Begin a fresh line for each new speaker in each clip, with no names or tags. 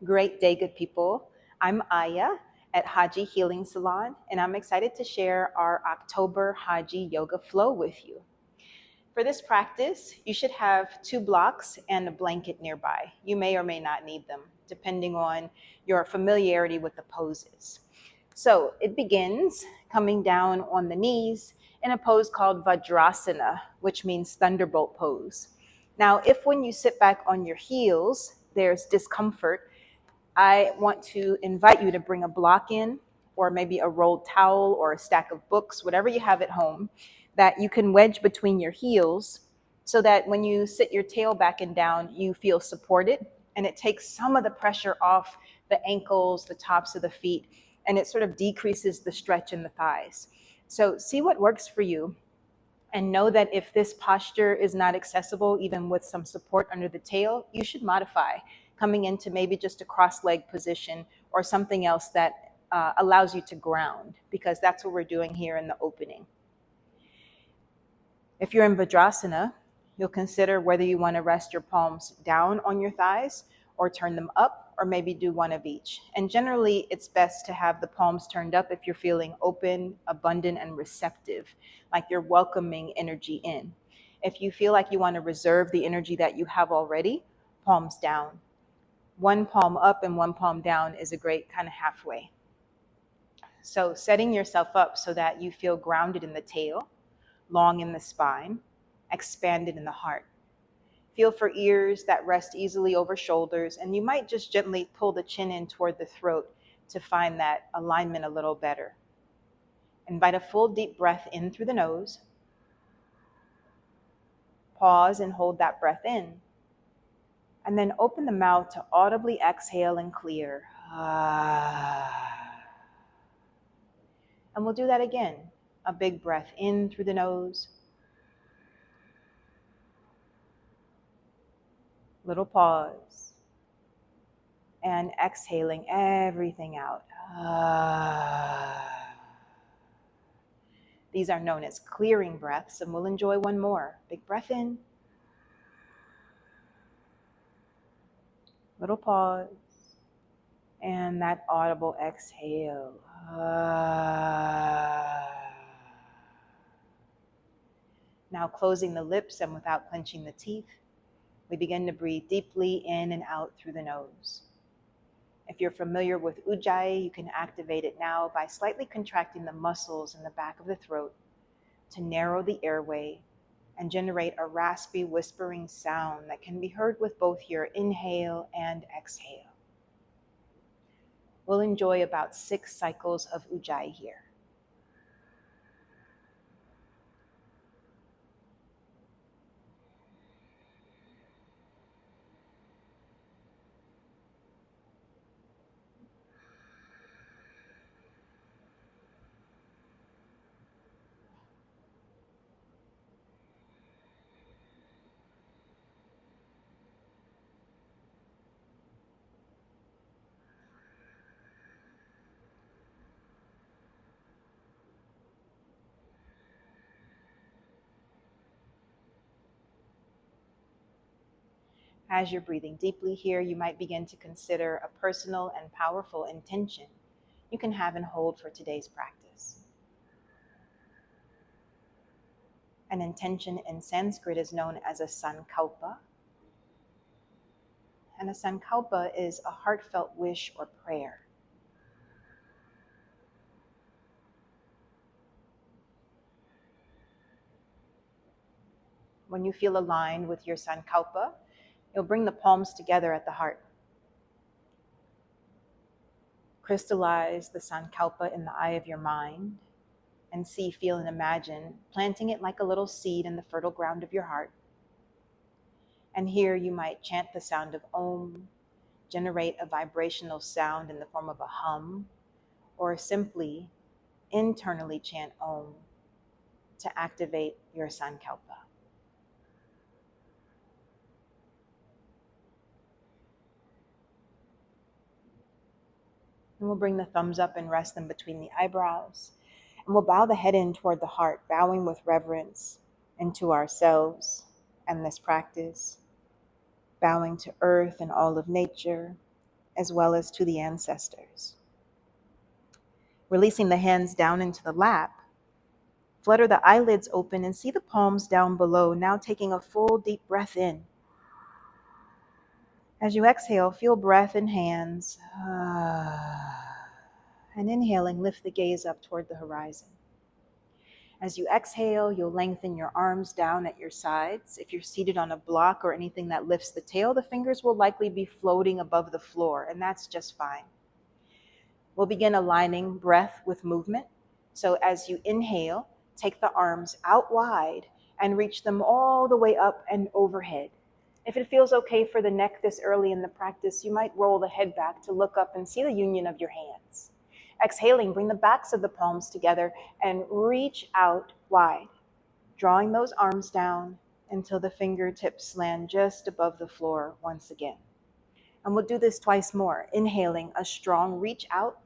Great day, good people. I'm Aya at Haji Healing Salon, and I'm excited to share our October Haji Yoga Flow with you. For this practice, you should have 2 blocks and a blanket nearby. You may or may not need them, depending on your familiarity with the poses. So it begins coming down on the knees in a pose called Vajrasana, which means thunderbolt pose. Now, if when you sit back on your heels, there's discomfort, I want to invite you to bring a block in, or maybe a rolled towel or a stack of books, whatever you have at home, that you can wedge between your heels so that when you sit your tail back and down, you feel supported, and it takes some of the pressure off the ankles, the tops of the feet, and it sort of decreases the stretch in the thighs. So see what works for you, and know that if this posture is not accessible, even with some support under the tail, you should modify, coming into maybe just a cross-leg position or something else that allows you to ground, because that's what we're doing here in the opening. If you're in Vajrasana, you'll consider whether you want to rest your palms down on your thighs or turn them up, or maybe do one of each. And generally, it's best to have the palms turned up if you're feeling open, abundant, and receptive, like you're welcoming energy in. If you feel like you want to reserve the energy that you have already, palms down. One palm up and one palm down is a great kind of halfway. So setting yourself up so that you feel grounded in the tail, long in the spine, expanded in the heart. Feel for ears that rest easily over shoulders, and you might just gently pull the chin in toward the throat to find that alignment a little better. Invite a full deep breath in through the nose. Pause and hold that breath in. And then open the mouth to audibly exhale and clear. And we'll do that again. A big breath in through the nose. Little pause. And exhaling everything out. These are known as clearing breaths, and we'll enjoy one more. Big breath in. Little pause. And that audible exhale. Now closing the lips and without clenching the teeth, we begin to breathe deeply in and out through the nose. If you're familiar with Ujjayi, you can activate it now by slightly contracting the muscles in the back of the throat to narrow the airway and generate a raspy, whispering sound that can be heard with both your inhale and exhale. We'll enjoy about 6 cycles of Ujjayi here. As you're breathing deeply here, you might begin to consider a personal and powerful intention you can have and hold for today's practice. An intention in Sanskrit is known as a sankalpa, and a sankalpa is a heartfelt wish or prayer. When you feel aligned with your sankalpa, you'll bring the palms together at the heart. Crystallize the sankalpa in the eye of your mind and see, feel, and imagine planting it like a little seed in the fertile ground of your heart. And here you might chant the sound of Om, generate a vibrational sound in the form of a hum, or simply internally chant Om to activate your sankalpa. And we'll bring the thumbs up and rest them between the eyebrows. And we'll bow the head in toward the heart, bowing with reverence into ourselves and this practice, bowing to earth and all of nature, as well as to the ancestors. Releasing the hands down into the lap, flutter the eyelids open and see the palms down below, now taking a full deep breath in. As you exhale, feel breath in hands. And inhaling, lift the gaze up toward the horizon. As you exhale, you'll lengthen your arms down at your sides. If you're seated on a block or anything that lifts the tail, the fingers will likely be floating above the floor, and that's just fine. We'll begin aligning breath with movement. So as you inhale, take the arms out wide and reach them all the way up and overhead. If it feels okay for the neck this early in the practice, you might roll the head back to look up and see the union of your hands. Exhaling, bring the backs of the palms together and reach out wide, drawing those arms down until the fingertips land just above the floor once again. And we'll do this twice more. Inhaling, a strong reach out,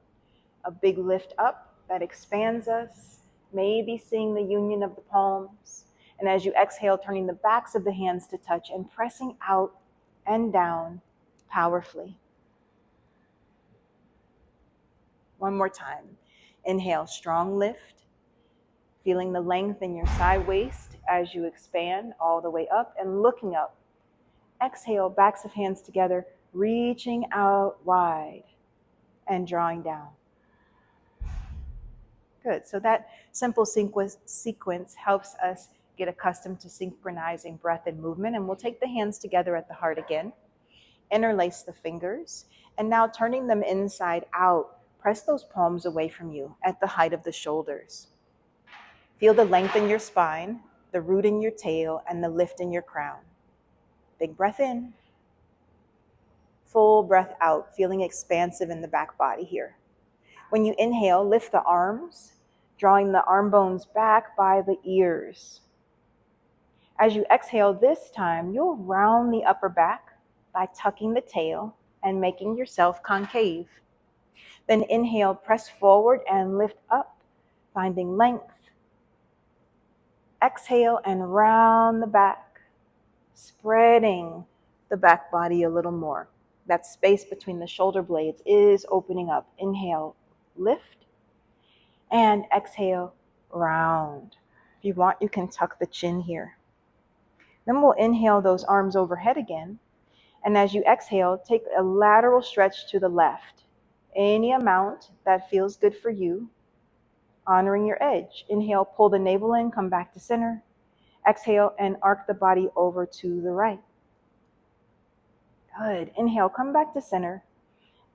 a big lift up that expands us, maybe seeing the union of the palms. And as you exhale, turning the backs of the hands to touch and pressing out and down powerfully. One more time. Inhale, strong lift, feeling the length in your side waist as you expand all the way up and looking up. Exhale, backs of hands together, reaching out wide and drawing down. Good. So that simple sequence helps us get accustomed to synchronizing breath and movement. And we'll take the hands together at the heart again. Interlace the fingers. And now turning them inside out, press those palms away from you at the height of the shoulders. Feel the length in your spine, the root in your tail, and the lift in your crown. Big breath in. Full breath out, feeling expansive in the back body here. When you inhale, lift the arms, drawing the arm bones back by the ears. As you exhale this time, you'll round the upper back by tucking the tail and making yourself concave. Then inhale, press forward and lift up, finding length. Exhale and round the back, spreading the back body a little more. That space between the shoulder blades is opening up. Inhale, lift, and exhale, round. If you want, you can tuck the chin here. Then we'll inhale those arms overhead again. And as you exhale, take a lateral stretch to the left. Any amount that feels good for you, honoring your edge. Inhale, pull the navel in, come back to center. Exhale and arc the body over to the right. Good. Inhale, come back to center.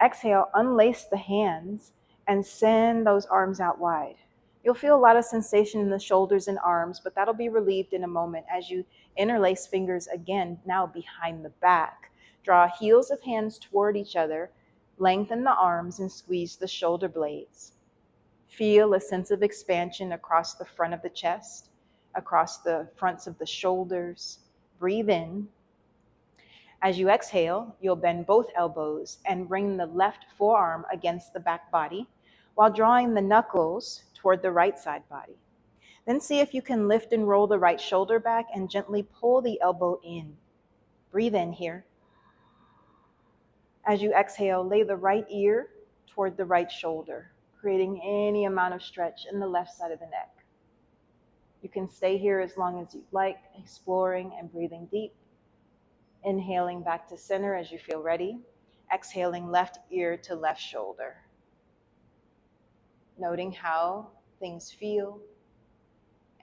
Exhale, unlace the hands and send those arms out wide. You'll feel a lot of sensation in the shoulders and arms, but that'll be relieved in a moment as you interlace fingers again, now behind the back. Draw heels of hands toward each other, lengthen the arms and squeeze the shoulder blades. Feel a sense of expansion across the front of the chest, across the fronts of the shoulders. Breathe in. As you exhale, you'll bend both elbows and bring the left forearm against the back body while drawing the knuckles toward the right side body. Then see if you can lift and roll the right shoulder back and gently pull the elbow in. Breathe in here. As you exhale, lay the right ear toward the right shoulder, creating any amount of stretch in the left side of the neck. You can stay here as long as you'd like, exploring and breathing deep. Inhaling back to center as you feel ready. Exhaling left ear to left shoulder. Noting how things feel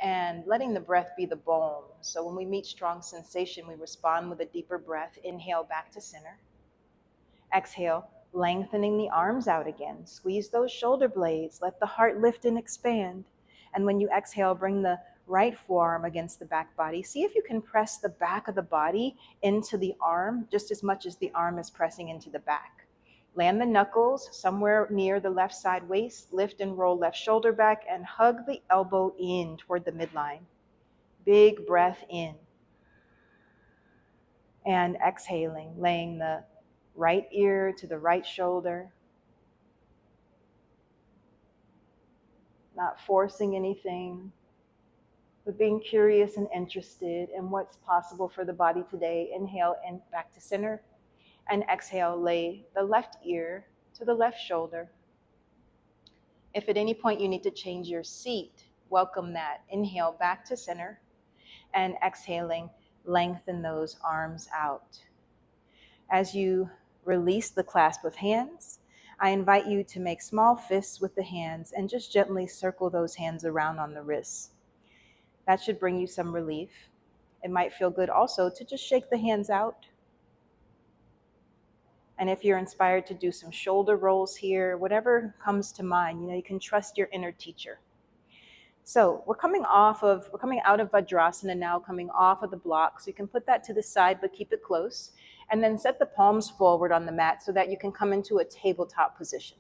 and letting the breath be the balm. So when we meet strong sensation, we respond with a deeper breath. Inhale back to center. Exhale, lengthening the arms out again. Squeeze those shoulder blades. Let the heart lift and expand. And when you exhale, bring the right forearm against the back body. See if you can press the back of the body into the arm just as much as the arm is pressing into the back. Land the knuckles somewhere near the left side waist. Lift and roll left shoulder back and hug the elbow in toward the midline. Big breath in. And exhaling, laying the right ear to the right shoulder. Not forcing anything, but being curious and interested in what's possible for the body today. Inhale and back to center. And exhale, lay the left ear to the left shoulder. If at any point you need to change your seat, welcome that. Inhale back to center, and exhaling, lengthen those arms out. As you release the clasp of hands, I invite you to make small fists with the hands and just gently circle those hands around on the wrists. That should bring you some relief. It might feel good also to just shake the hands out. And if you're inspired to do some shoulder rolls here, whatever comes to mind, you can trust your inner teacher. So we're coming out of Vajrasana now, coming off of the block. So you can put that to the side, but keep it close. And then set the palms forward on the mat so that you can come into a tabletop position.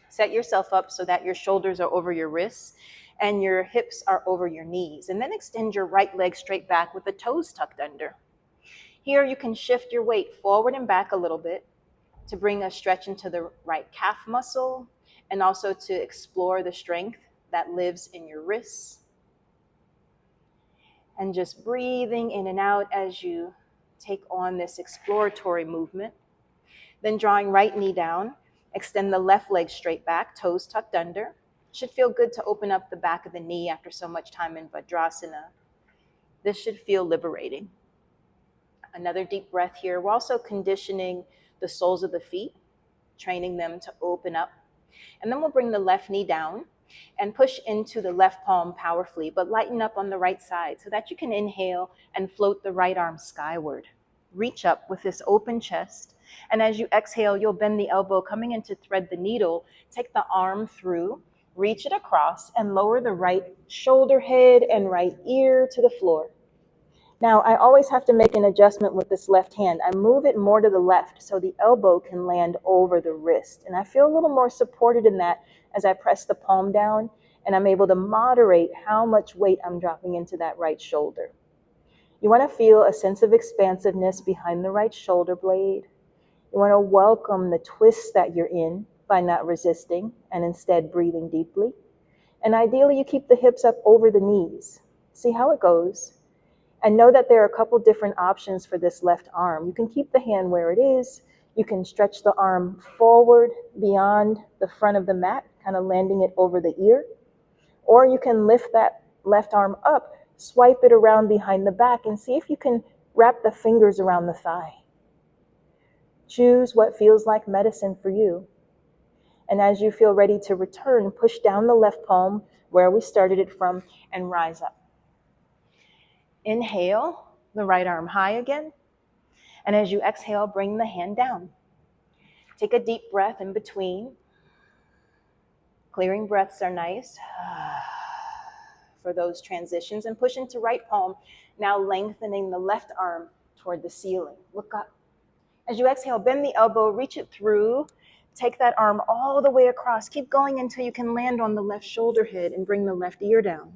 Set yourself up so that your shoulders are over your wrists and your hips are over your knees. And then extend your right leg straight back with the toes tucked under. Here you can shift your weight forward and back a little bit to bring a stretch into the right calf muscle and also to explore the strength that lives in your wrists. And just breathing in and out as you take on this exploratory movement. Then drawing right knee down, extend the left leg straight back, toes tucked under. Should feel good to open up the back of the knee after so much time in Vajrasana. This should feel liberating. Another deep breath here. We're also conditioning the soles of the feet, training them to open up. And then we'll bring the left knee down and push into the left palm powerfully, but lighten up on the right side so that you can inhale and float the right arm skyward. Reach up with this open chest. And as you exhale, you'll bend the elbow, coming in to thread the needle. Take the arm through, reach it across, and lower the right shoulder head and right ear to the floor. Now, I always have to make an adjustment with this left hand. I move it more to the left so the elbow can land over the wrist. And I feel a little more supported in that as I press the palm down, and I'm able to moderate how much weight I'm dropping into that right shoulder. You want to feel a sense of expansiveness behind the right shoulder blade. You want to welcome the twist that you're in by not resisting and instead breathing deeply. And ideally, you keep the hips up over the knees. See how it goes. And know that there are a couple different options for this left arm. You can keep the hand where it is. You can stretch the arm forward beyond the front of the mat, kind of landing it over the ear. Or you can lift that left arm up, swipe it around behind the back, and see if you can wrap the fingers around the thigh. Choose what feels like medicine for you. And as you feel ready to return, push down the left palm where we started it from and rise up. Inhale, the right arm high again. And as you exhale, bring the hand down. Take a deep breath in between. Clearing breaths are nice for those transitions. And push into right palm, now lengthening the left arm toward the ceiling. Look up. As you exhale, bend the elbow, reach it through. Take that arm all the way across. Keep going until you can land on the left shoulder head and bring the left ear down.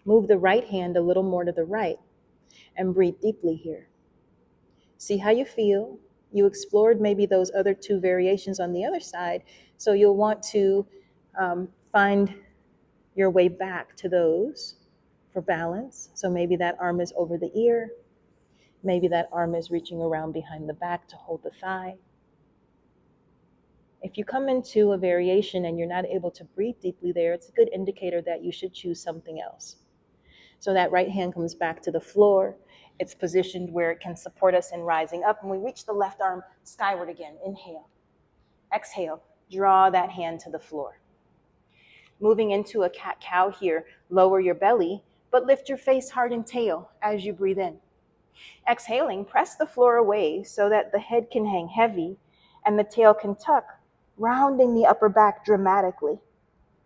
Move the right hand a little more to the right and breathe deeply here. See how you feel. You explored maybe those other two variations on the other side, so you'll want to find your way back to those for balance. So maybe that arm is over the ear. Maybe that arm is reaching around behind the back to hold the thigh. If you come into a variation and you're not able to breathe deeply there, it's a good indicator that you should choose something else. So that right hand comes back to the floor. It's positioned where it can support us in rising up. And we reach the left arm skyward again. Inhale. Exhale. Draw that hand to the floor. Moving into a cat-cow here, lower your belly, but lift your face, heart, and tail as you breathe in. Exhaling, press the floor away so that the head can hang heavy and the tail can tuck, rounding the upper back dramatically.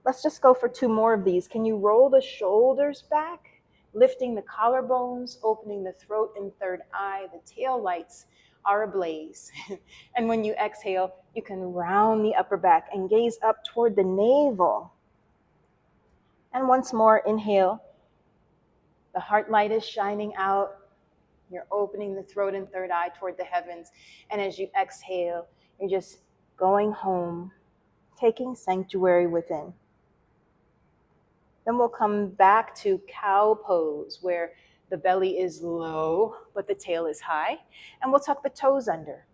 Let's just go for 2 more of these. Can you roll the shoulders back? Lifting the collarbones, opening the throat and third eye. The tail lights are ablaze. And when you exhale, you can round the upper back and gaze up toward the navel. And once more, inhale. The heart light is shining out. You're opening the throat and third eye toward the heavens. And as you exhale, you're just going home, taking sanctuary within. Then we'll come back to cow pose, where The belly is low, but the tail is high. And we'll tuck the toes under.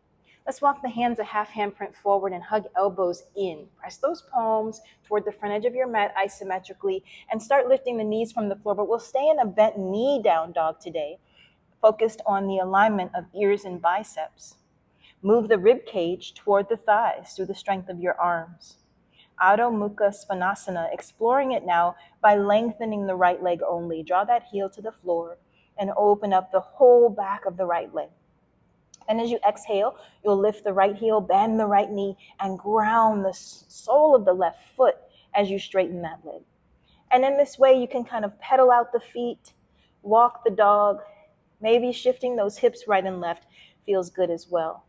Let's walk the hands a half handprint forward and hug elbows in. Press those palms toward the front edge of your mat isometrically and start lifting the knees from the floor. But we'll stay in a bent knee down dog today, focused on the alignment of ears and biceps. Move the rib cage toward the thighs through the strength of your arms. Adho Mukha Svanasana, exploring it now by lengthening the right leg only. Draw that heel to the floor and open up the whole back of the right leg. And as you exhale, you'll lift the right heel, bend the right knee, and ground the sole of the left foot as you straighten that leg. And in this way, you can kind of pedal out the feet, walk the dog, maybe shifting those hips right and left feels good as well.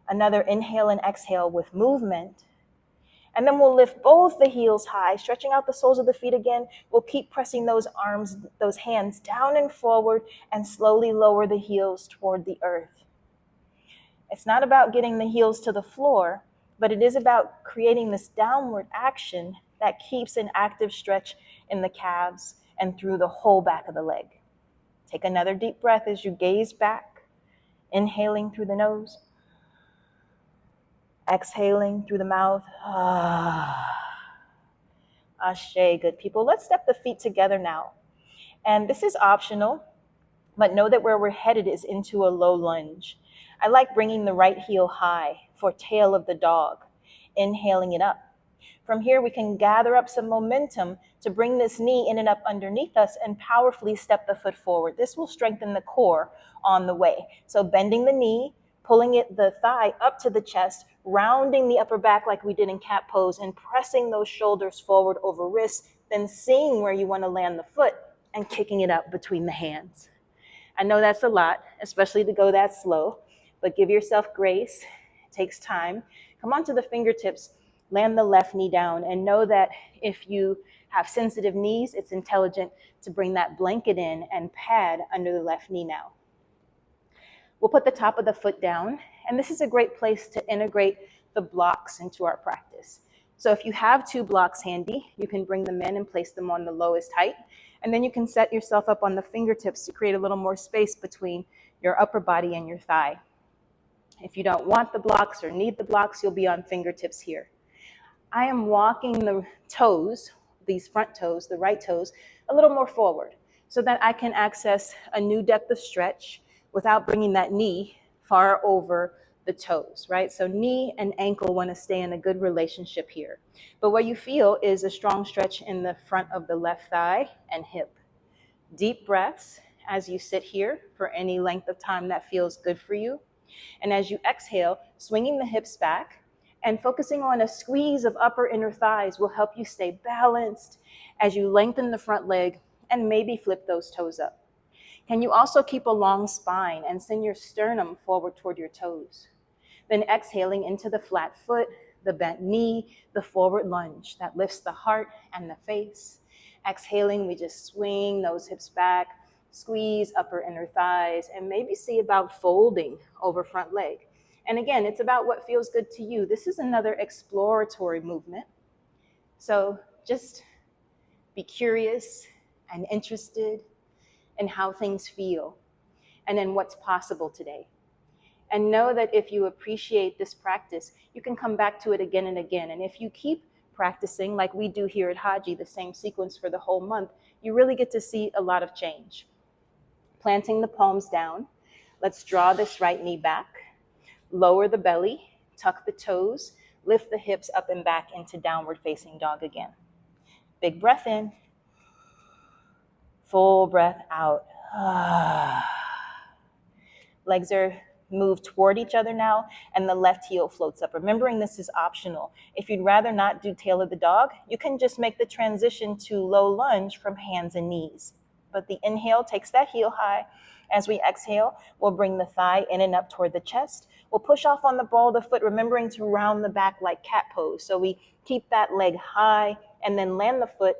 Another inhale and exhale with movement. And then we'll lift both the heels high, stretching out the soles of the feet again. We'll keep pressing those arms, those hands down and forward, and slowly lower the heels toward the earth. It's not about getting the heels to the floor, but it is about creating this downward action that keeps an active stretch in the calves and through the whole back of the leg. Take another deep breath as you gaze back, inhaling through the nose. Exhaling through the mouth. Ashe, good people. Let's step the feet together now. And this is optional, but know that where we're headed is into a low lunge. I like bringing the right heel high for tail of the dog, inhaling it up. From here, we can gather up some momentum to bring this knee in and up underneath us and powerfully step the foot forward. This will strengthen the core on the way. So bending the knee, pulling the thigh up to the chest, rounding the upper back like we did in cat pose, and pressing those shoulders forward over wrists, then seeing where you want to land the foot and kicking it up between the hands. I know that's a lot, especially to go that slow, but give yourself grace. It takes time. Come onto the fingertips, land the left knee down, and know that if you have sensitive knees, it's intelligent to bring that blanket in and pad under the left knee now. We'll put the top of the foot down, and this is a great place to integrate the blocks into our practice. So if you have 2 blocks handy, you can bring them in and place them on the lowest height, and then you can set yourself up on the fingertips to create a little more space between your upper body and your thigh. If you don't want the blocks or need the blocks, you'll be on fingertips here. I am walking the toes, these front toes, the right toes, a little more forward so that I can access a new depth of stretch without bringing that knee far over the toes, right? So knee and ankle want to stay in a good relationship here. But what you feel is a strong stretch in the front of the left thigh and hip. Deep breaths as you sit here for any length of time that feels good for you. And as you exhale, swinging the hips back and focusing on a squeeze of upper inner thighs will help you stay balanced as you lengthen the front leg and maybe flip those toes up. Can you also keep a long spine and send your sternum forward toward your toes? Then exhaling into the flat foot, the bent knee, the forward lunge that lifts the heart and the face. Exhaling, we just swing those hips back, squeeze upper inner thighs, and maybe see about folding over front leg. And again, it's about what feels good to you. This is another exploratory movement. So just be curious and interested in how things feel and in what's possible today. And know that if you appreciate this practice, you can come back to it again and again. And if you keep practicing like we do here at Haji, the same sequence for the whole month, you really get to see a lot of change. Planting the palms down, let's draw this right knee back, lower the belly, tuck the toes, lift the hips up and back into downward facing dog again. Big breath in, full breath out. Legs are moved toward each other now, and the left heel floats up. Remembering this is optional. If you'd rather not do tail of the dog, you can just make the transition to low lunge from hands and knees. But the inhale takes that heel high. As we exhale, we'll bring the thigh in and up toward the chest. We'll push off on the ball of the foot, remembering to round the back like cat pose. So we keep that leg high and then land the foot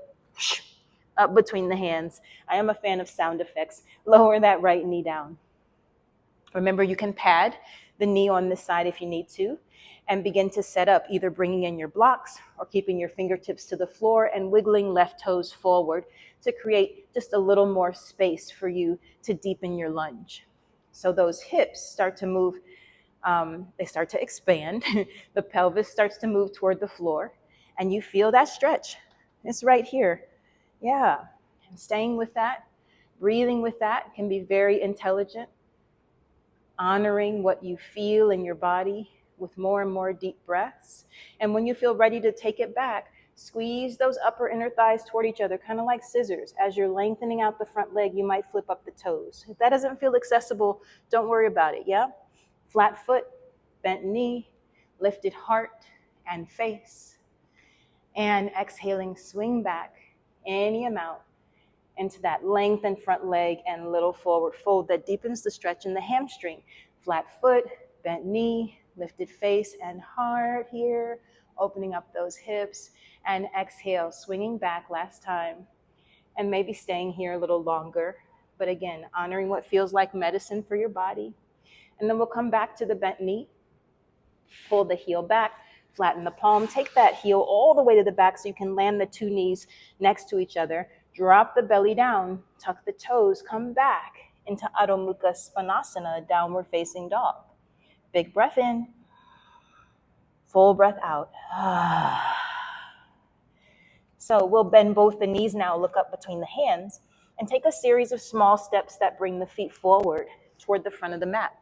up between the hands. I am a fan of sound effects. Lower that right knee down. Remember, you can pad the knee on this side if you need to, and begin to set up, either bringing in your blocks or keeping your fingertips to the floor and wiggling left toes forward to create just a little more space for you to deepen your lunge. So those hips start to move, they start to expand. The pelvis starts to move toward the floor, and you feel that stretch. It's right here. Yeah. And staying with that, breathing with that can be very intelligent, honoring what you feel in your body with more and more deep breaths. And when you feel ready to take it back, squeeze those upper inner thighs toward each other, kind of like scissors. As you're lengthening out the front leg, you might flip up the toes. If that doesn't feel accessible, don't worry about it, yeah? Flat foot, bent knee, lifted heart and face. And exhaling, swing back any amount into that lengthened front leg and little forward fold that deepens the stretch in the hamstring. Flat foot, bent knee, lifted face and heart here, opening up those hips, and exhale, swinging back last time, and maybe staying here a little longer, but again, honoring what feels like medicine for your body. And then we'll come back to the bent knee, pull the heel back, flatten the palm, take that heel all the way to the back so you can land the two knees next to each other, drop the belly down, tuck the toes, come back into Adho Mukha Svanasana, downward facing dog. Big breath in, full breath out. So we'll bend both the knees now, look up between the hands, and take a series of small steps that bring the feet forward toward the front of the mat.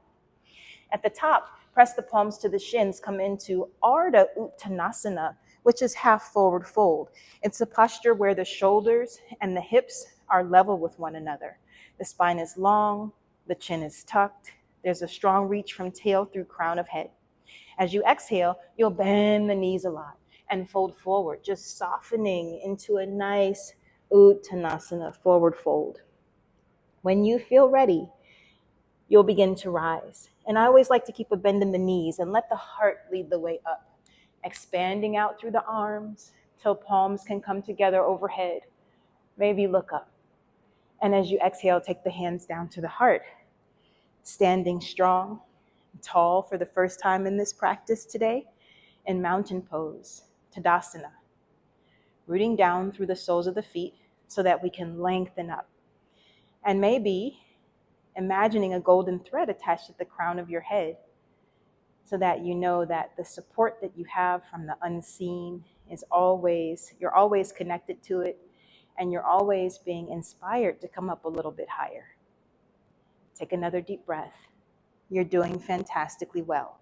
At the top, press the palms to the shins, come into Ardha Uttanasana, which is half forward fold. It's a posture where the shoulders and the hips are level with one another. The spine is long, the chin is tucked. There's a strong reach from tail through crown of head. As you exhale, you'll bend the knees a lot and fold forward, just softening into a nice Uttanasana, forward fold. When you feel ready, you'll begin to rise. And I always like to keep a bend in the knees and let the heart lead the way up, expanding out through the arms till palms can come together overhead. Maybe look up. And as you exhale, take the hands down to the heart, standing strong and tall for the first time in this practice today in mountain pose, Tadasana, rooting down through the soles of the feet so that we can lengthen up. And maybe imagining a golden thread attached at the crown of your head so that you know that the support that you have from the unseen is always, you're always connected to it, and you're always being inspired to come up a little bit higher. Take another deep breath. You're doing fantastically well.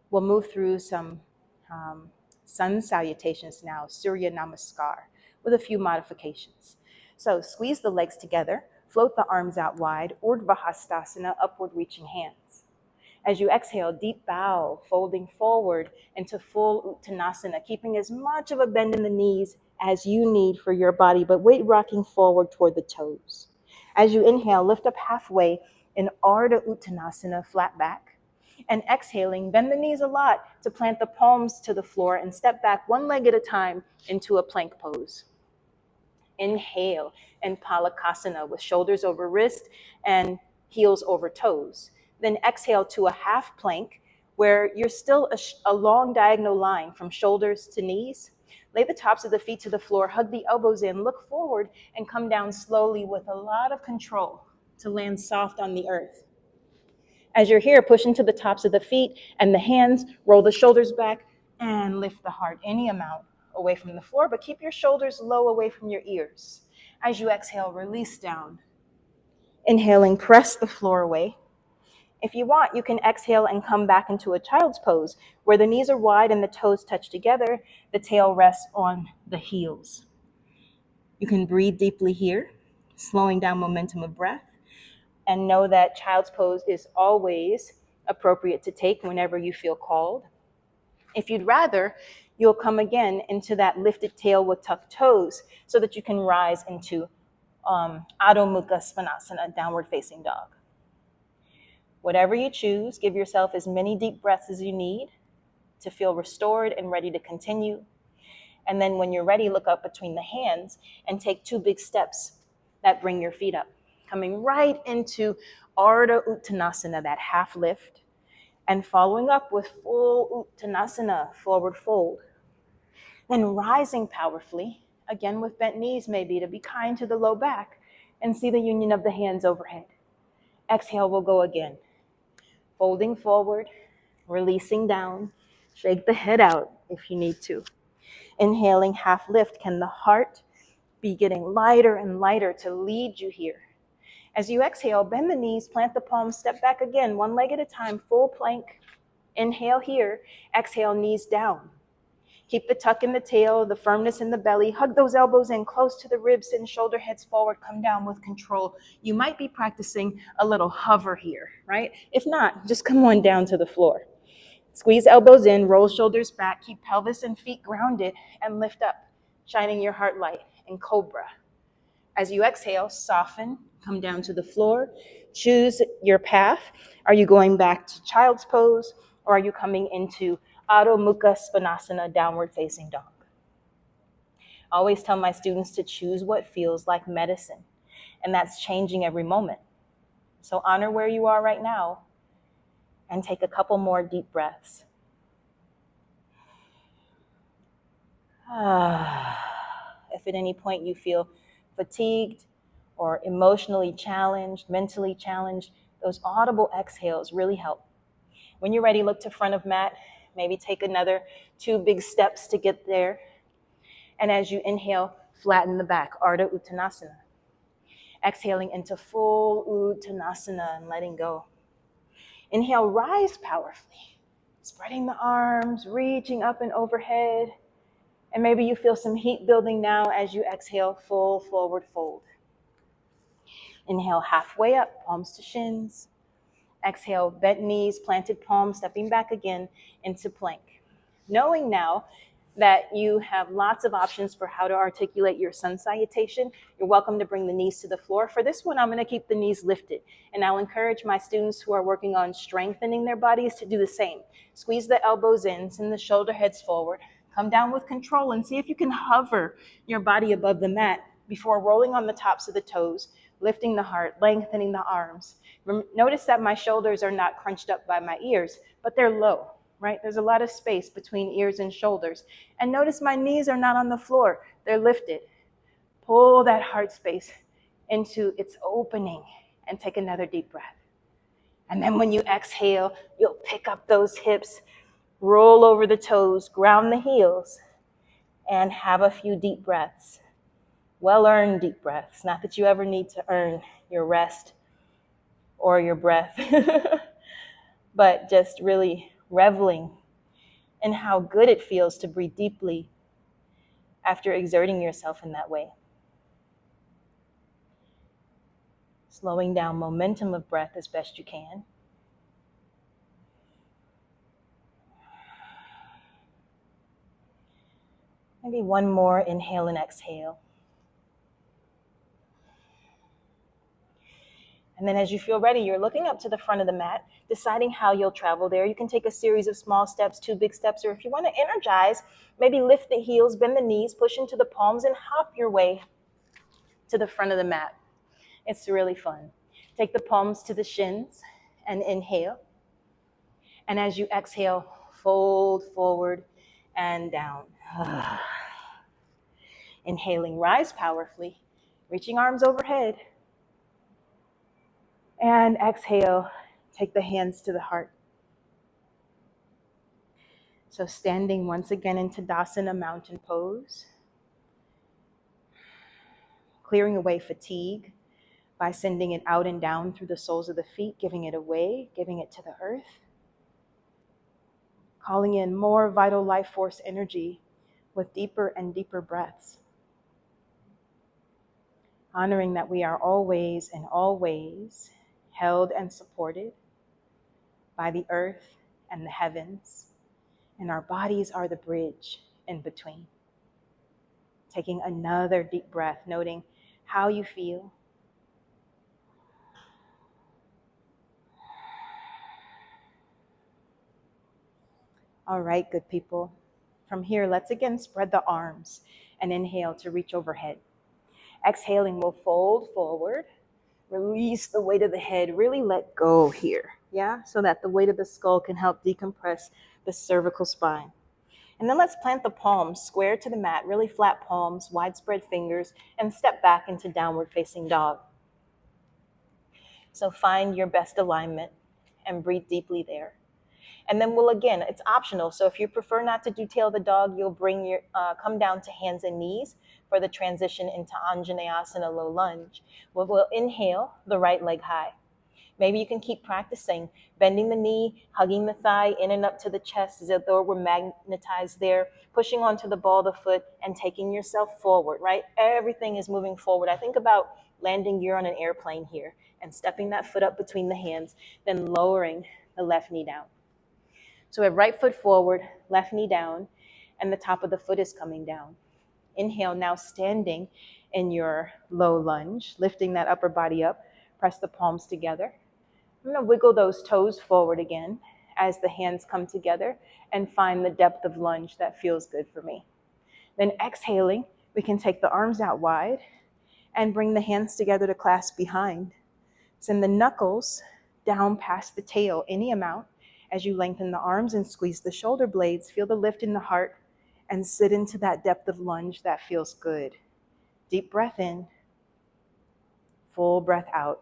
We'll move through some sun salutations now, Surya Namaskar, with a few modifications. So squeeze the legs together, float the arms out wide, Urdhva Hastasana, upward reaching hands. As you exhale, deep bow, folding forward into full Uttanasana, keeping as much of a bend in the knees as you need for your body, but weight rocking forward toward the toes. As you inhale, lift up halfway in Ardha Uttanasana, flat back. And exhaling, bend the knees a lot to plant the palms to the floor and step back one leg at a time into a plank pose. Inhale in Palakasana with shoulders over wrist and heels over toes. Then exhale to a half plank where you're still a long diagonal line from shoulders to knees. Lay the tops of the feet to the floor, hug the elbows in, look forward, and come down slowly with a lot of control to land soft on the earth. As you're here, push into the tops of the feet and the hands, roll the shoulders back, and lift the heart any amount away from the floor, but keep your shoulders low away from your ears. As you exhale, release down. Inhaling, press the floor away. If you want, you can exhale and come back into a child's pose, where the knees are wide and the toes touch together, the tail rests on the heels. You can breathe deeply here, slowing down momentum of breath, and know that child's pose is always appropriate to take whenever you feel called. If you'd rather, you'll come again into that lifted tail with tucked toes so that you can rise into Adho Mukha Svanasana, downward facing dog. Whatever you choose, give yourself as many deep breaths as you need to feel restored and ready to continue. And then when you're ready, look up between the hands and take 2 big steps that bring your feet up, coming right into Ardha Uttanasana, that half lift, and following up with full Uttanasana, forward fold. Then rising powerfully, again with bent knees maybe, to be kind to the low back and see the union of the hands overhead. Exhale, we'll go again. Folding forward, releasing down, shake the head out if you need to. Inhaling, half lift. Can the heart be getting lighter and lighter to lead you here? As you exhale, bend the knees, plant the palms, step back again, one leg at a time, full plank. Inhale here, exhale, knees down. Keep the tuck in the tail, the firmness in the belly. Hug those elbows in close to the ribs and shoulder heads forward. Come down with control. You might be practicing a little hover here, right? If not, just come on down to the floor. Squeeze elbows in, roll shoulders back. Keep pelvis and feet grounded and lift up, shining your heart light in cobra. As you exhale, soften, come down to the floor. Choose your path. Are you going back to child's pose, or are you coming into Adho Mukha Svanasana, downward facing dog? I always tell my students to choose what feels like medicine, and that's changing every moment. So honor where you are right now and take a couple more deep breaths. If at any point you feel fatigued or emotionally challenged, mentally challenged, those audible exhales really help. When you're ready, look to front of mat. Maybe take another 2 big steps to get there. And as you inhale, flatten the back, Ardha Uttanasana. Exhaling into full Uttanasana and letting go. Inhale, rise powerfully, spreading the arms, reaching up and overhead. And maybe you feel some heat building now as you exhale, full forward fold. Inhale, halfway up, palms to shins. Exhale, bent knees, planted palms, stepping back again into plank. Knowing now that you have lots of options for how to articulate your sun salutation, you're welcome to bring the knees to the floor. For this one, I'm going to keep the knees lifted, and I'll encourage my students who are working on strengthening their bodies to do the same. Squeeze the elbows in, send the shoulder heads forward, come down with control, and see if you can hover your body above the mat before rolling on the tops of the toes, lifting the heart, lengthening the arms. Notice that my shoulders are not crunched up by my ears, but they're low. Right? There's a lot of space between ears and shoulders. And notice my knees are not on the floor. They're lifted. Pull that heart space into its opening and take another deep breath. And then when you exhale, you'll pick up those hips, roll over the toes, ground the heels, and have a few deep breaths. Well-earned deep breaths. Not that you ever need to earn your rest or your breath, but just really reveling in how good it feels to breathe deeply after exerting yourself in that way. Slowing down momentum of breath as best you can. Maybe one more inhale and exhale. And then as you feel ready, you're looking up to the front of the mat, deciding how you'll travel there. You can take a series of small steps, 2 big steps, or if you want to energize, maybe lift the heels, bend the knees, push into the palms, and hop your way to the front of the mat. It's really fun. Take the palms to the shins and inhale. And as you exhale, fold forward and down. Inhaling, rise powerfully, reaching arms overhead. And exhale, take the hands to the heart. So standing once again into Tadasana, mountain pose. Clearing away fatigue by sending it out and down through the soles of the feet, giving it away, giving it to the earth. Calling in more vital life force energy with deeper and deeper breaths. Honoring that we are always and always held and supported by the earth and the heavens, and our bodies are the bridge in between. Taking another deep breath, noting how you feel. All right, good people. From here, let's again spread the arms and inhale to reach overhead. Exhaling, we'll fold forward, Release the weight of the head. Really let go here, yeah? So that the weight of the skull can help decompress the cervical spine. And then let's plant the palms square to the mat, really flat palms, widespread fingers, and step back into downward facing dog. So find your best alignment and breathe deeply there. And then again, it's optional. So if you prefer not to do tail the dog, you'll bring your, come down to hands and knees for the transition into Anjaneyasana low lunge. We'll inhale the right leg high. Maybe you can keep practicing, bending the knee, hugging the thigh in and up to the chest as though we're magnetized there, pushing onto the ball of the foot and taking yourself forward, right? Everything is moving forward. I think about landing gear on an airplane here and stepping that foot up between the hands, then lowering the left knee down. So we have right foot forward, left knee down, and the top of the foot is coming down. Inhale, now standing in your low lunge, lifting that upper body up, press the palms together. I'm gonna wiggle those toes forward again as the hands come together and find the depth of lunge that feels good for me. Then exhaling, we can take the arms out wide and bring the hands together to clasp behind. Send the knuckles down past the tail, any amount, as you lengthen the arms and squeeze the shoulder blades. Feel the lift in the heart and sit into that depth of lunge that feels good. Deep breath in, full breath out.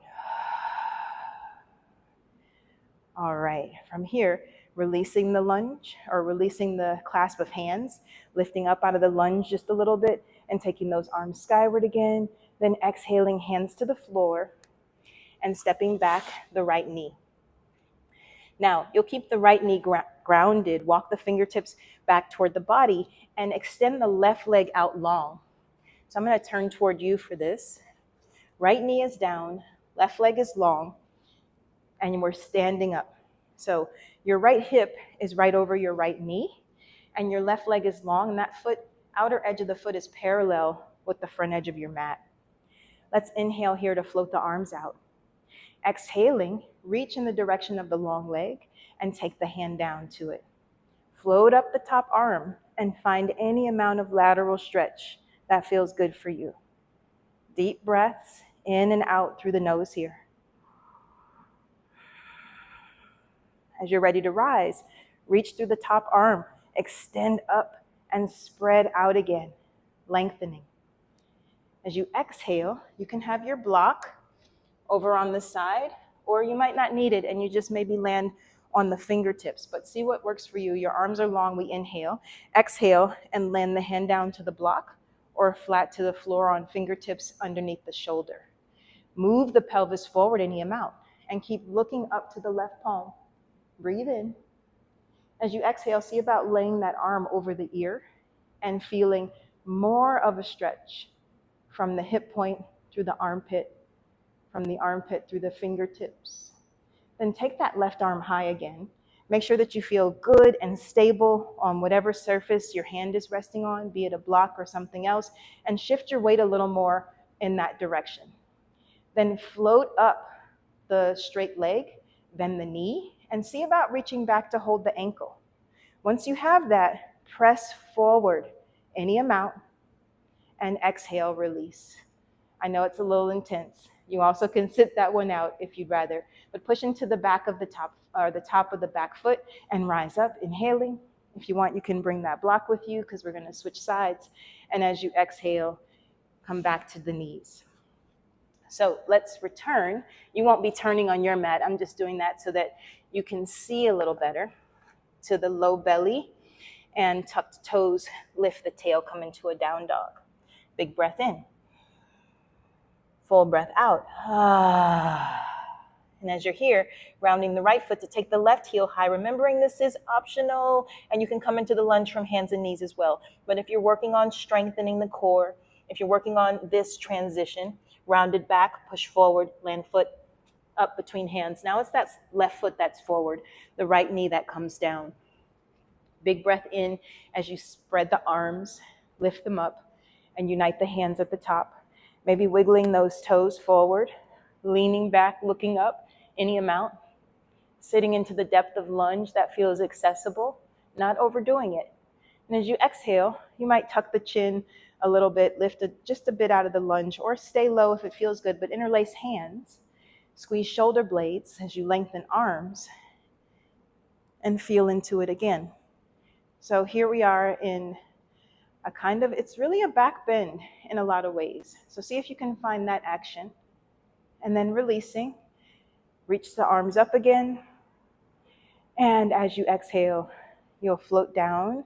All right, from here, releasing the lunge or releasing the clasp of hands, lifting up out of the lunge just a little bit and taking those arms skyward again, then exhaling, hands to the floor and stepping back the right knee. Now, you'll keep the right knee grounded, walk the fingertips back toward the body and extend the left leg out long. So I'm gonna turn toward you for this. Right knee is down, left leg is long, and we're standing up. So your right hip is right over your right knee, and your left leg is long, and that outer edge of the foot is parallel with the front edge of your mat. Let's inhale here to float the arms out. Exhaling, reach in the direction of the long leg and take the hand down to it. Float up the top arm and find any amount of lateral stretch that feels good for you. Deep breaths in and out through the nose here. As you're ready to rise, reach through the top arm, extend up and spread out again, lengthening. As you exhale, you can have your block over on the side, or you might not need it and you just maybe land on the fingertips, but see what works for you. Your arms are long, we inhale. Exhale and land the hand down to the block or flat to the floor on fingertips underneath the shoulder. Move the pelvis forward any amount and keep looking up to the left palm. Breathe in. As you exhale, see about laying that arm over the ear and feeling more of a stretch from the hip point through the armpit, from the armpit through the fingertips. Then take that left arm high again. Make sure that you feel good and stable on whatever surface your hand is resting on, be it a block or something else, and shift your weight a little more in that direction. Then float up the straight leg, bend the knee, and see about reaching back to hold the ankle. Once you have that, press forward any amount and exhale, release. I know it's a little intense. You also can sit that one out if you'd rather, but push into the back of the top of the back foot and rise up, inhaling. If you want, you can bring that block with you because we're gonna switch sides. And as you exhale, come back to the knees. So let's return. You won't be turning on your mat. I'm just doing that so that you can see a little better. To the low belly and tucked toes, lift the tail, come into a down dog. Big breath in. Full breath out. And as you're here, rounding the right foot to take the left heel high, remembering this is optional and you can come into the lunge from hands and knees as well. But if you're working on strengthening the core, if you're working on this transition, rounded back, push forward, land foot up between hands. Now it's that left foot that's forward, the right knee that comes down. Big breath in as you spread the arms, lift them up, and unite the hands at the top. Maybe wiggling those toes forward, leaning back, looking up, any amount. Sitting into the depth of lunge that feels accessible, not overdoing it. And as you exhale, you might tuck the chin a little bit, lift just a bit out of the lunge, or stay low if it feels good, but interlace hands. Squeeze shoulder blades as you lengthen arms and feel into it again. So here we are in a kind of, it's really a back bend in a lot of ways. So see if you can find that action. And then releasing, reach the arms up again. And as you exhale, you'll float down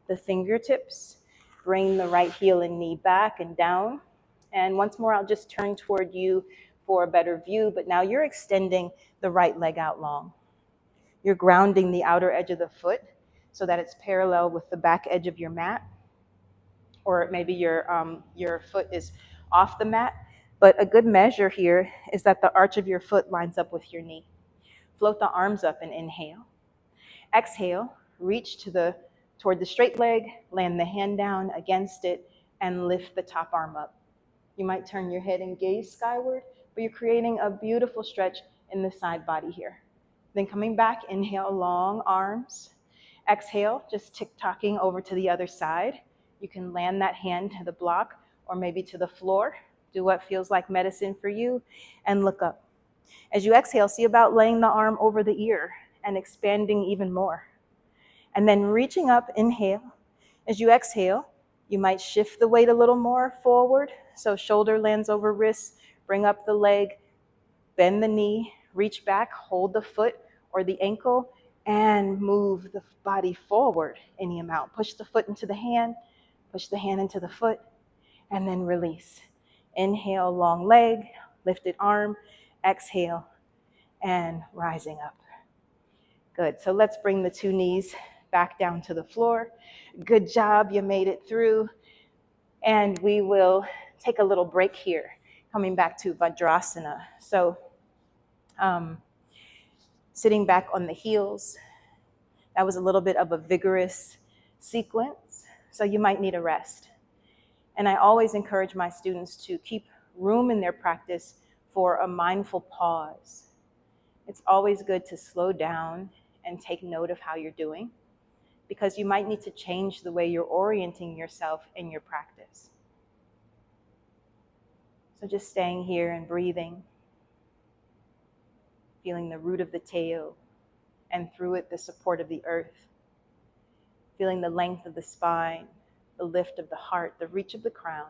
the fingertips, bring the right heel and knee back and down. And once more, I'll just turn toward you for a better view, but now you're extending the right leg out long. You're grounding the outer edge of the foot so that it's parallel with the back edge of your mat, or maybe your foot is off the mat. But a good measure here is that the arch of your foot lines up with your knee. Float the arms up and inhale. Exhale, reach toward the straight leg, land the hand down against it, and lift the top arm up. You might turn your head and gaze skyward, but you're creating a beautiful stretch in the side body here. Then coming back, inhale, long arms. Exhale, just tick-tocking over to the other side. You can land that hand to the block or maybe to the floor. Do what feels like medicine for you, and look up. As you exhale, see about laying the arm over the ear and expanding even more. And then reaching up, inhale. As you exhale, you might shift the weight a little more forward. So shoulder lands over wrist, bring up the leg, bend the knee, reach back, hold the foot or the ankle, and move the body forward any amount. Push the foot into the hand, push the hand into the foot, and then release. Inhale, long leg, lifted arm, exhale, and rising up. Good, so let's bring the two knees back down to the floor. Good job, you made it through. And we will take a little break here, coming back to Vajrasana. So sitting back on the heels, that was a little bit of a vigorous sequence, so you might need a rest. And I always encourage my students to keep room in their practice for a mindful pause. It's always good to slow down and take note of how you're doing, because you might need to change the way you're orienting yourself in your practice. So just staying here and breathing, feeling the root of the tail, and through it the support of the earth, feeling the length of the spine, the lift of the heart, the reach of the crown,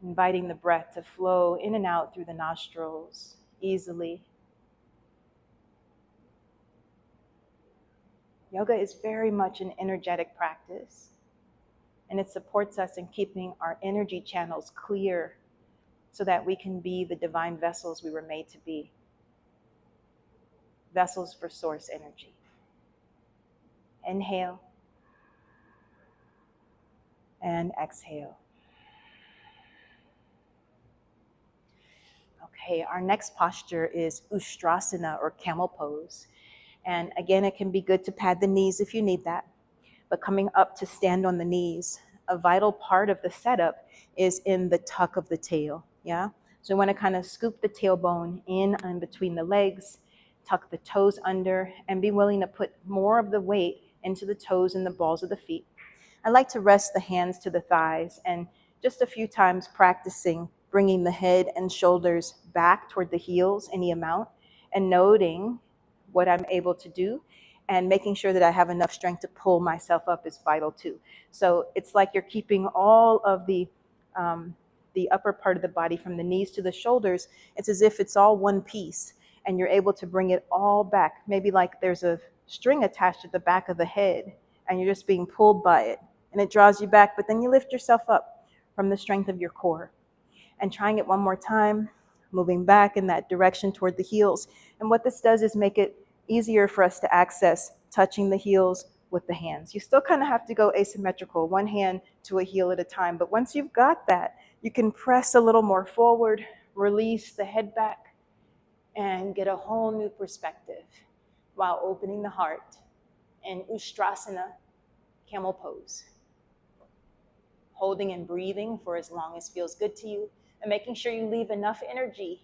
inviting the breath to flow in and out through the nostrils easily. Yoga is very much an energetic practice, and it supports us in keeping our energy channels clear so that we can be the divine vessels we were made to be. Vessels for source energy. Inhale and exhale. Okay, our next posture is Ustrasana, or camel pose. And again, it can be good to pad the knees if you need that. But coming up to stand on the knees, a vital part of the setup is in the tuck of the tail, yeah? So we want to kind of scoop the tailbone in between the legs, tuck the toes under, and be willing to put more of the weight into the toes and the balls of the feet. I like to rest the hands to the thighs, and just a few times practicing bringing the head and shoulders back toward the heels any amount, and noting what I'm able to do, and making sure that I have enough strength to pull myself up is vital too. So it's like you're keeping all of the upper part of the body from the knees to the shoulders. It's as if it's all one piece, and you're able to bring it all back. Maybe like there's a string attached at the back of the head, and you're just being pulled by it, and it draws you back, but then you lift yourself up from the strength of your core. And trying it one more time, moving back in that direction toward the heels. And what this does is make it easier for us to access touching the heels with the hands. You still kind of have to go asymmetrical, one hand to a heel at a time. But once you've got that, you can press a little more forward, release the head back, and get a whole new perspective while opening the heart in Ustrasana, camel pose. Holding and breathing for as long as feels good to you, and making sure you leave enough energy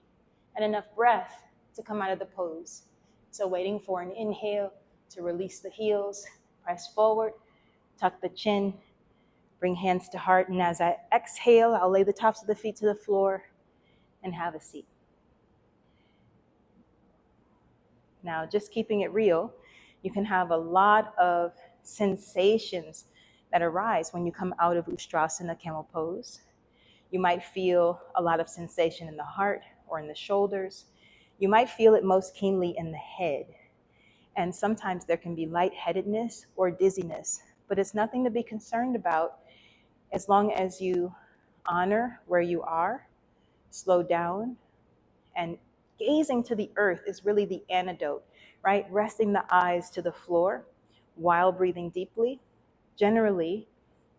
and enough breath to come out of the pose. So waiting for an inhale to release the heels, press forward, tuck the chin, Bring hands to heart, and as I exhale, I'll lay the tops of the feet to the floor and have a seat. Now, just keeping it real, you can have a lot of sensations that arise when you come out of Ustrasana camel pose. You might feel a lot of sensation in the heart or in the shoulders. You might feel it most keenly in the head. And sometimes there can be lightheadedness or dizziness, but it's nothing to be concerned about as long as you honor where you are, slow down, and gazing to the earth is really the antidote, right? Resting the eyes to the floor while breathing deeply generally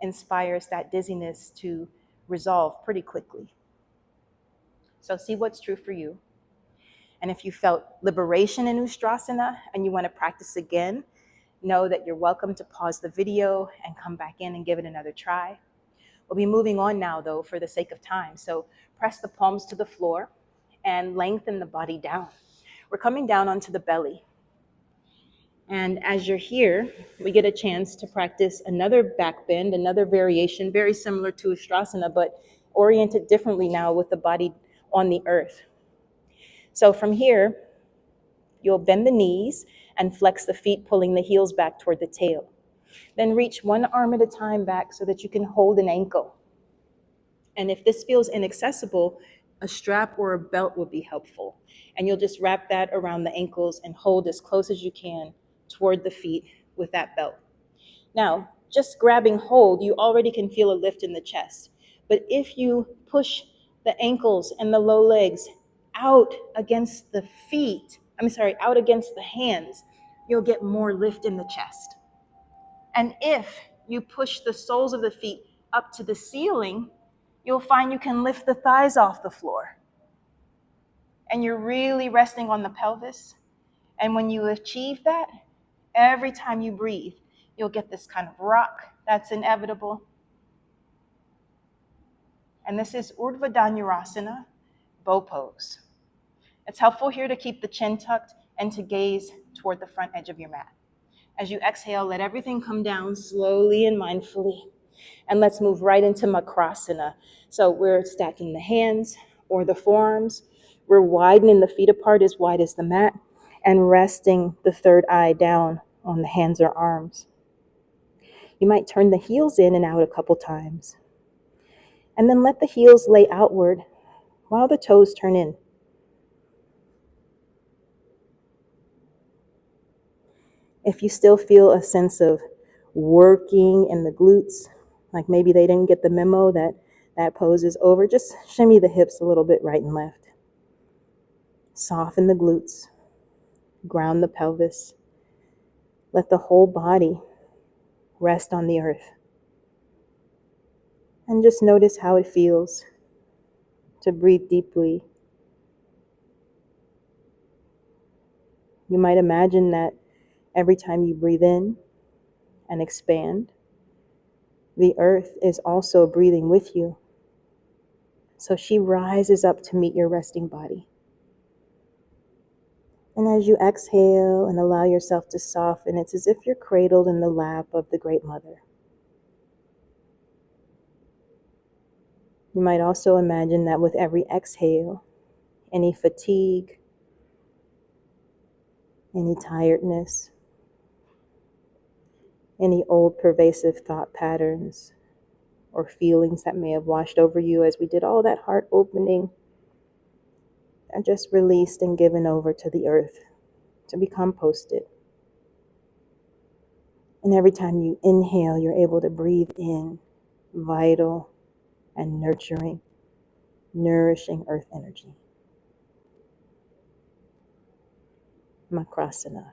inspires that dizziness to resolve pretty quickly. So see what's true for you. And if you felt liberation in Ustrasana and you want to practice again, know that you're welcome to pause the video and come back in and give it another try. We'll be moving on now, though, for the sake of time. So press the palms to the floor and lengthen the body down. We're coming down onto the belly. And as you're here, we get a chance to practice another back bend, another variation, very similar to Ustrasana, but oriented differently now with the body on the earth. So from here, you'll bend the knees and flex the feet, pulling the heels back toward the tail. Then reach one arm at a time back so that you can hold an ankle. And if this feels inaccessible, a strap or a belt would be helpful. And you'll just wrap that around the ankles and hold as close as you can toward the feet with that belt. Now, just grabbing hold, you already can feel a lift in the chest. But if you push the ankles and the low legs out against the out against the hands, you'll get more lift in the chest. And if you push the soles of the feet up to the ceiling, you'll find you can lift the thighs off the floor. And you're really resting on the pelvis. And when you achieve that, every time you breathe, you'll get this kind of rock that's inevitable. And this is Urdhva Dhanurasana, bow pose. It's helpful here to keep the chin tucked and to gaze toward the front edge of your mat. As you exhale, let everything come down slowly and mindfully. And let's move right into Makrasana. So we're stacking the hands or the forearms. We're widening the feet apart as wide as the mat and resting the third eye down on the hands or arms. You might turn the heels in and out a couple times. And then let the heels lay outward while the toes turn in. If you still feel a sense of working in the glutes, like maybe they didn't get the memo that that pose is over, just shimmy the hips a little bit right and left. Soften the glutes, ground the pelvis. Let the whole body rest on the earth. And just notice how it feels to breathe deeply. You might imagine that every time you breathe in and expand, the earth is also breathing with you. So she rises up to meet your resting body. And as you exhale and allow yourself to soften, it's as if you're cradled in the lap of the Great Mother. You might also imagine that with every exhale, any fatigue, any tiredness, any old pervasive thought patterns or feelings that may have washed over you as we did all that heart opening are just released and given over to the earth to be composted. And every time you inhale, you're able to breathe in vital and nurturing, nourishing earth energy. Makrasana,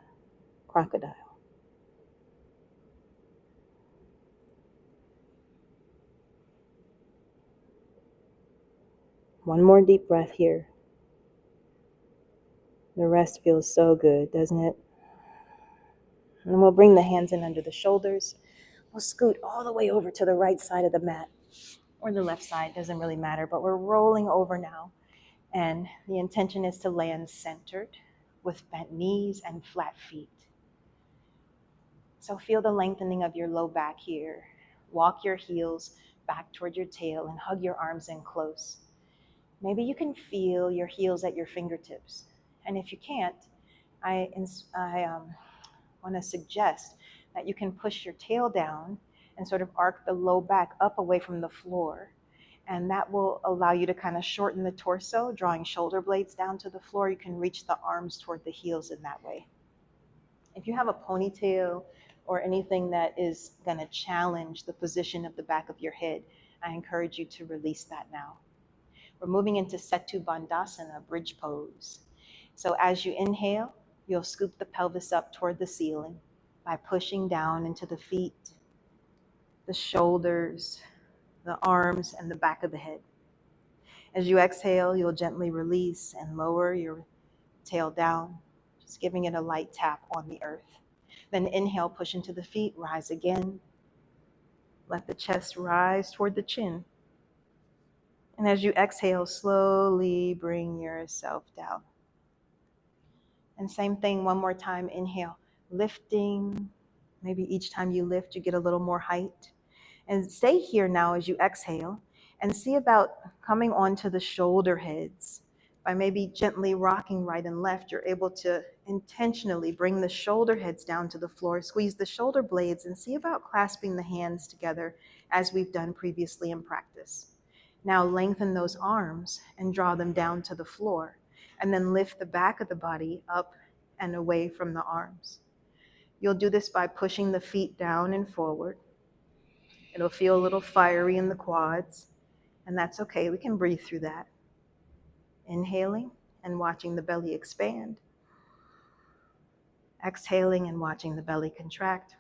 crocodile. One more deep breath here. The rest feels so good, doesn't it? And we'll bring the hands in under the shoulders. We'll scoot all the way over to the right side of the mat, or the left side, doesn't really matter, but we're rolling over now. And the intention is to land centered with bent knees and flat feet. So feel the lengthening of your low back here. Walk your heels back toward your tail and hug your arms in close. Maybe you can feel your heels at your fingertips. And if you can't, I want to suggest that you can push your tail down and sort of arc the low back up away from the floor. And that will allow you to kind of shorten the torso, drawing shoulder blades down to the floor. You can reach the arms toward the heels in that way. If you have a ponytail or anything that is going to challenge the position of the back of your head, I encourage you to release that now. We're moving into Setu Bandhasana, bridge pose. So as you inhale, you'll scoop the pelvis up toward the ceiling by pushing down into the feet, the shoulders, the arms, and the back of the head. As you exhale, you'll gently release and lower your tail down, just giving it a light tap on the earth. Then inhale, push into the feet, rise again. Let the chest rise toward the chin. And as you exhale, slowly bring yourself down. And same thing, one more time, inhale, lifting. Maybe each time you lift, you get a little more height. And stay here now as you exhale and see about coming onto the shoulder heads. By maybe gently rocking right and left, you're able to intentionally bring the shoulder heads down to the floor, squeeze the shoulder blades, and see about clasping the hands together as we've done previously in practice. Now lengthen those arms and draw them down to the floor, and then lift the back of the body up and away from the arms. You'll do this by pushing the feet down and forward. It'll feel a little fiery in the quads, and that's okay. We can breathe through that. Inhaling and watching the belly expand. Exhaling and watching the belly contract.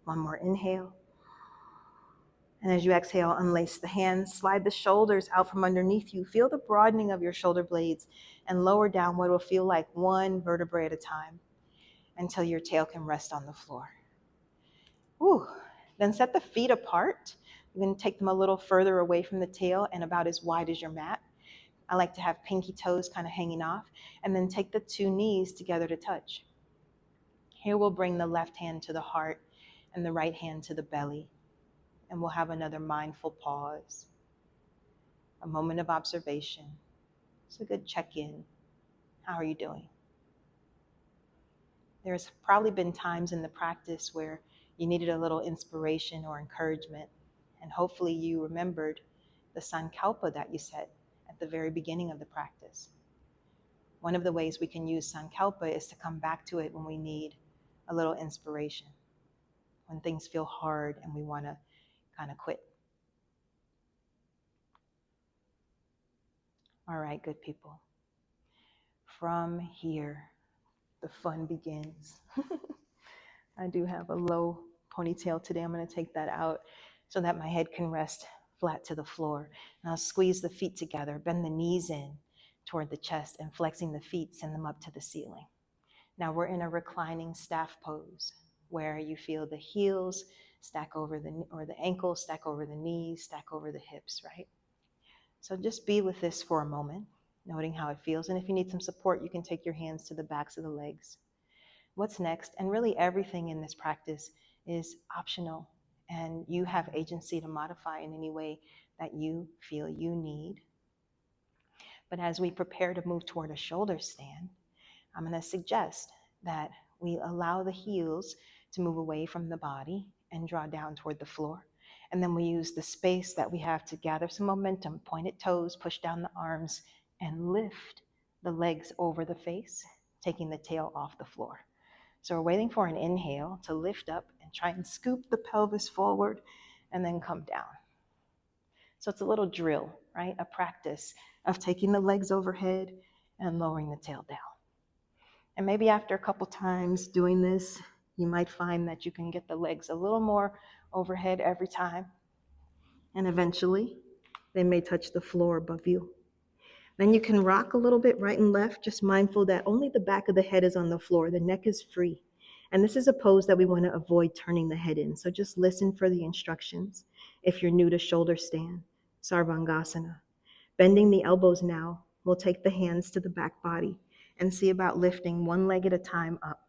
One more inhale. And as you exhale, unlace the hands, slide the shoulders out from underneath you. Feel the broadening of your shoulder blades and lower down what will feel like one vertebrae at a time until your tail can rest on the floor. Whew. Then set the feet apart. You can take them a little further away from the tail and about as wide as your mat. I like to have pinky toes kind of hanging off, and then take the two knees together to touch. Here we'll bring the left hand to the heart and the right hand to the belly, and we'll have another mindful pause, a moment of observation. It's a good check-in. How are you doing? There's probably been times in the practice where you needed a little inspiration or encouragement, and hopefully you remembered the sankalpa that you said at the very beginning of the practice. One of the ways we can use sankalpa is to come back to it when we need a little inspiration, when things feel hard and we want to kind of quit. All right, good people. From here, the fun begins. I do have a low ponytail today. I'm going to take that out so that my head can rest flat to the floor. And I'll squeeze the feet together, bend the knees in toward the chest, and flexing the feet, send them up to the ceiling. Now we're in a reclining staff pose where you feel the heels stack over the ankles stack over the knees, stack over the hips, right? So just be with this for a moment, noting how it feels. And if you need some support, you can take your hands to the backs of the legs. What's next? And really everything in this practice is optional, and you have agency to modify in any way that you feel you need. But as we prepare to move toward a shoulder stand, I'm going to suggest that we allow the heels to move away from the body and draw down toward the floor. And then we use the space that we have to gather some momentum, pointed toes, push down the arms, and lift the legs over the face, taking the tail off the floor. So we're waiting for an inhale to lift up and try and scoop the pelvis forward and then come down. So it's a little drill, right? A practice of taking the legs overhead and lowering the tail down. And maybe after a couple times doing this, you might find that you can get the legs a little more overhead every time. And eventually, they may touch the floor above you. Then you can rock a little bit right and left, just mindful that only the back of the head is on the floor. The neck is free. And this is a pose that we want to avoid turning the head in. So just listen for the instructions. If you're new to shoulder stand, Sarvangasana. Bending the elbows now, we'll take the hands to the back body and see about lifting one leg at a time up.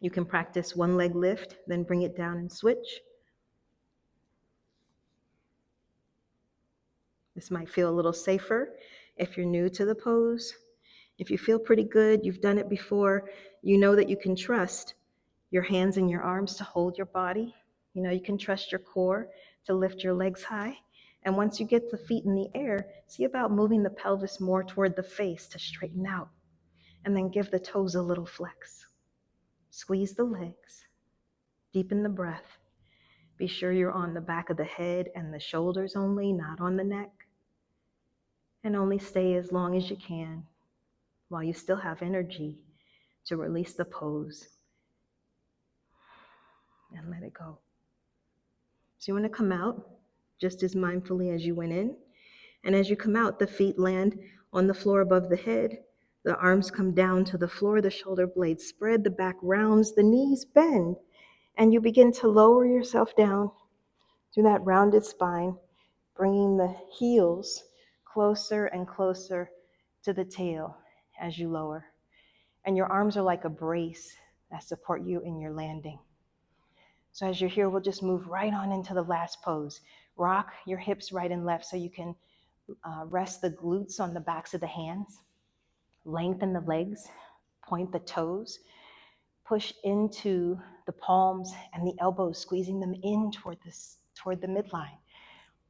You can practice one leg lift, then bring it down and switch. This might feel a little safer if you're new to the pose. If you feel pretty good, you've done it before, you know that you can trust your hands and your arms to hold your body. You know, you can trust your core to lift your legs high. And once you get the feet in the air, see about moving the pelvis more toward the face to straighten out. And then give the toes a little flex. Squeeze the legs. Deepen the breath. Be sure you're on the back of the head and the shoulders only, not on the neck. And only stay as long as you can while you still have energy to release the pose and let it go. So you want to come out just as mindfully as you went in. And as you come out, the feet land on the floor above the head. The arms come down to the floor, the shoulder blades spread, the back rounds, the knees bend. And you begin to lower yourself down through that rounded spine, bringing the heels closer and closer to the tail as you lower. And your arms are like a brace that support you in your landing. So as you're here, we'll just move right on into the last pose. Rock your hips right and left so you can rest the glutes on the backs of the hands. Lengthen the legs, point the toes, push into the palms and the elbows, squeezing them in toward the midline.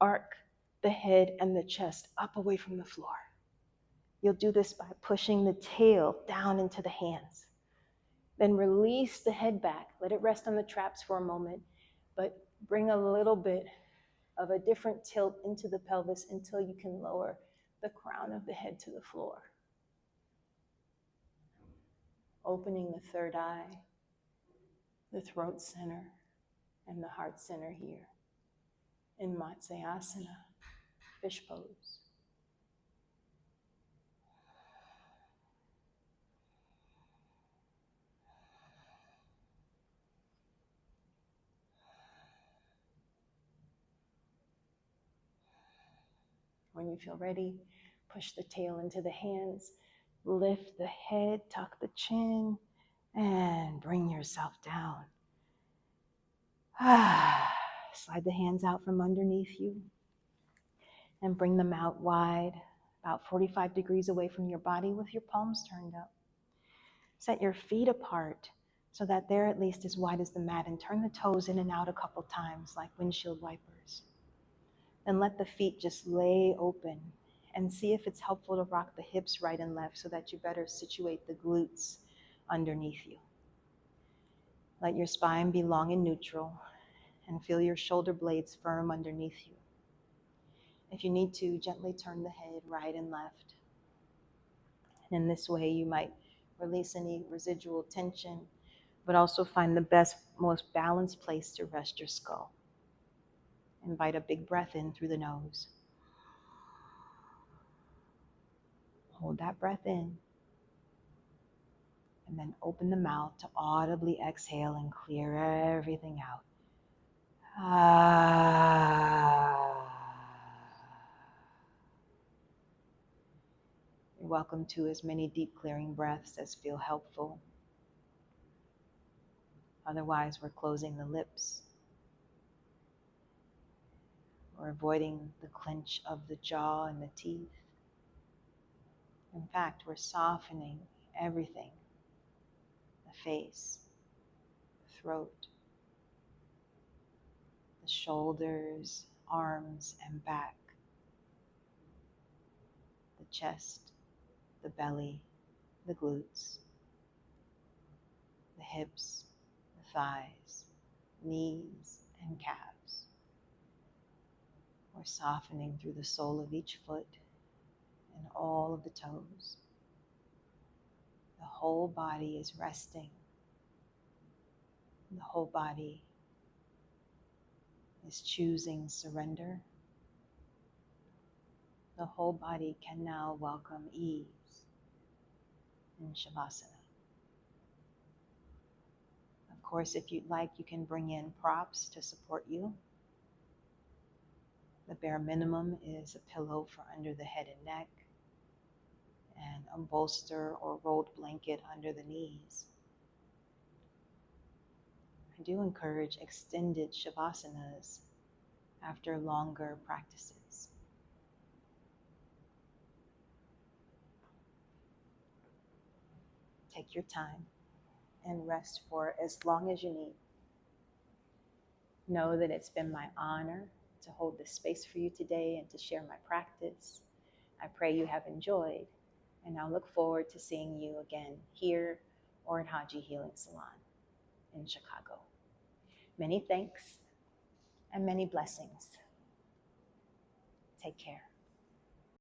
Arc the head and the chest up away from the floor. You'll do this by pushing the tail down into the hands. Then release the head back. Let it rest on the traps for a moment, but bring a little bit of a different tilt into the pelvis until you can lower the crown of the head to the floor. Opening the third eye, the throat center, and the heart center here in Matsyasana, fish pose. When you feel ready, push the tail into the hands, lift the head, tuck the chin, and bring yourself down. Slide the hands out from underneath you and bring them out wide, about 45 degrees away from your body with your palms turned up. Set your feet apart so that they're at least as wide as the mat, and turn the toes in and out a couple times like windshield wipers. Then let the feet just lay open and see if it's helpful to rock the hips right and left so that you better situate the glutes underneath you. Let your spine be long and neutral and feel your shoulder blades firm underneath you. If you need to, gently turn the head right and left. And in this way, you might release any residual tension, but also find the best, most balanced place to rest your skull. Invite a big breath in through the nose. Hold that breath in. And then open the mouth to audibly exhale and clear everything out. You're welcome to as many deep clearing breaths as feel helpful. Otherwise, we're closing the lips. We're avoiding the clench of the jaw and the teeth. In fact, we're softening everything. The face, the throat, the shoulders, arms, and back. The chest, the belly, the glutes, the hips, the thighs, knees, and calves. We're softening through the sole of each foot and all of the toes. The whole body is resting. The whole body is choosing surrender. The whole body can now welcome ease in Shavasana. Of course, if you'd like, you can bring in props to support you. The bare minimum is a pillow for under the head and neck, and a bolster or rolled blanket under the knees. do encourage extended shavasanas after longer practices. Take your time and rest for as long as you need. Know that it's been my honor to hold this space for you today and to share my practice. I pray you have enjoyed, and I look forward to seeing you again here or at Haji Healing Salon in Chicago. Many thanks and many blessings. Take care.